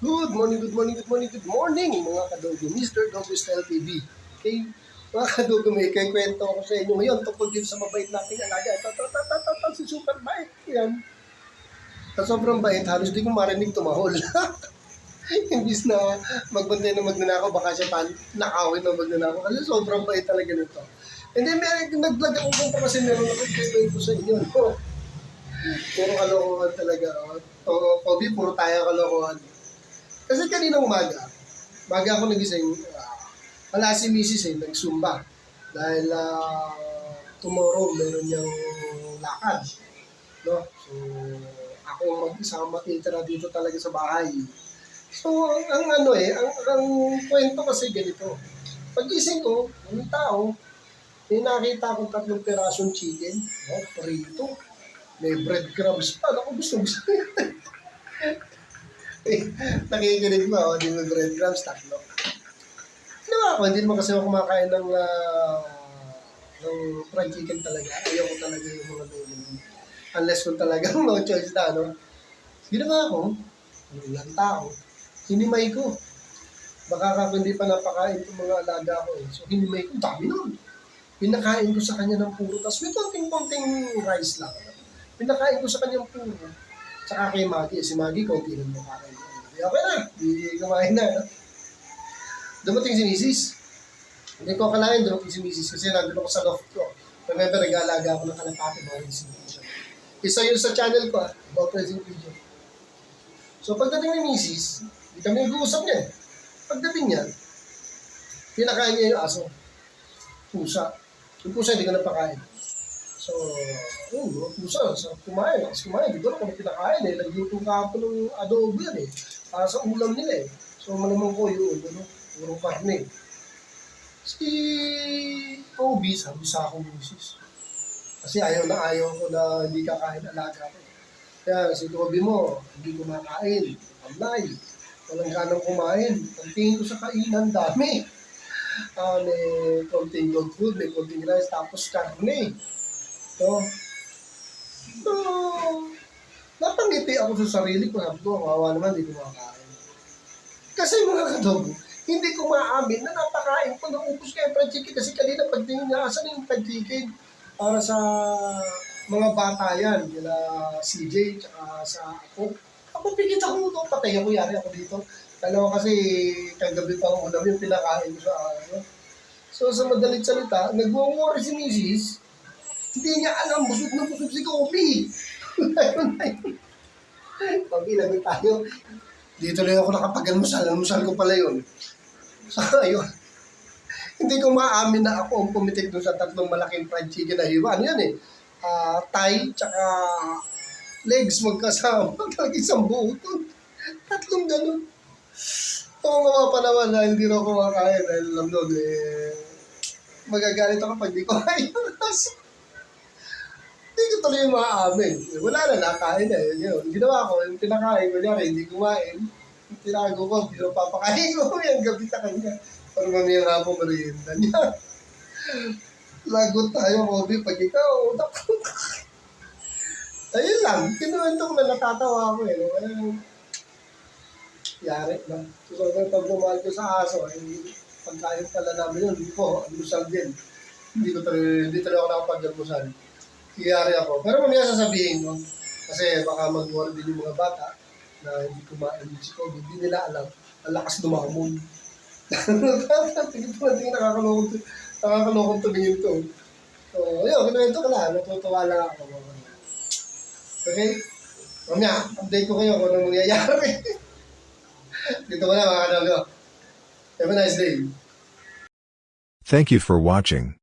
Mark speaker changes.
Speaker 1: Good morning, good morning, good morning, good morning mga kadogo, Mr. Dogo Style TV. Okay, mga kadogo, may kwento ako sa inyo ngayon tungkol din sa mabait nating alaga. Ito, si super bait. Yan. Sa sobrang bait, halos di ko marinig tumahol. Imbis na magbantay na magnanakaw, baka siya nakawin na magnanakaw. Kasi sobrang bait talaga nito. And then, nag-vlog ako kung kasi meron ako kwento sa inyo. No? Puro kalokohan talaga. Kobe, puro tayo kalokohan. Kasi kaninang umaga ako nagising, wala si Mrs. nag-zumba. Dahil tomorrow meron niyang lakad. No? So, ako mag-isa matitira dito talaga sa bahay. So, ang kwento kasi ganito. Pag-gising ko, ng tao, may nakita akong 3 pirasong chicken, prito. May breadcrumbs pa. Ako gusto. Nakikinig mo, di mo breadcrumbs, 3. Diba ako, hindi naman kasi ako kumakain ng fried chicken talaga. Ayoko talaga yung mga ganyan. Unless kung talagang no choice na, no? Ginawa ako, ilang tao, hinimay ko. Baka ako hindi pa napakain itong mga alaga ko. So hinimay ko, dami nun. Pinakain ko sa kanya ng puro, tapos may konting rice lang. Pinakain ko sa kanya ng puro. Tsaka kay Maggie, si Maggie, konti lang mo kakain. Okay na, hindi kumain na. No? Dumating si Mrs. Hindi ko akalain dumating si Mrs. kasi nandun ako sa loft ko. Remember, nag-aalaga ako ng kalapati, mga racing pigeon. Isa yun sa channel ko, about racing pigeon. So pagdating ni Mrs., hindi kami nag-uusap niya. Pagdating niya, pinakain niya yung aso. Pusa. Yung pusa, hindi ko napakain. So, pusa, sa kumain, di ba kung pinakain nagluto ka po ng adobo yan para sa ulam nila So, malamang ko yun, puro karne. Si Kobe, sabi sa akong misis. Kasi ayaw ko na hindi kakain alaga ko. Kaya si Kobe mo, hindi kumakain, amlay, walang ganang kumain. Pagtingin ko sa kainan, dami. May konting dog food, may konting rice, tapos karne. So, napangiti ako sa sarili ko. Sabi ko, kawawa naman, hindi ko makakain. Kasi mga kadogo, hindi ko maamin na napakain ko ng upos kayo fried chicken. Kasi kanina pagtingin niya, asan yung fried chicken? Para sa mga bata yan, nila CJ, tsaka sa ako. Ako pigit ako ito, patay ako, yari ako dito. Dalawa kasi kagabi pa ako ulam yung pinakain ko sa ano. So sa madalit salita, nag-worry si Mrs. Hindi niya alam, busog na busog si Kobe. Pag ilagay tayo, dito lang ako nakapag-almusal. Almusal ko pala yun. So, ayun. Hindi ko maamin na ako ang pumitik doon sa 3 malaking fried chicken na hiwa. Ano yan thigh, tsaka legs magkasama. Talagang isang buo doon. 3 ganun. Oo nga pa naman dahil hindi na ako makakain. Dahil alam doon, magagalit ako pag di ko kain. Hindi ko tuloy maamin. Wala na, nakain na. Yun. Ginawa ko, yung pinakain ko niya, hindi kumain. Tinago ko, pinapapakain ko yung gabi sa kanya. Para mamayang hapong merienda niya. Lagot tayo, Kobe, pag ikaw, ayun lang, kinuwento ko na natatawa ako yari lang. So, pag bumahal ko sa aso, pagkain pala namin yun, hindi ko, almusal din. Hindi talaga ako nakapag-almusal. Iyari ako. Pero mamaya sasabihin ko, kasi baka mag-worry din yung mga bata na hindi kumain si Kobe. Hindi nila alam, ang lakas lumamon. Tingin nakakalokong tumingin to. So, ayun, kinuwento ko lang. Natutuwa lang ako. Okay? Mamaya, update ko kayo kung anong mangyayari. Dito ko na mga kanago. Have a nice day.
Speaker 2: Thank you for watching.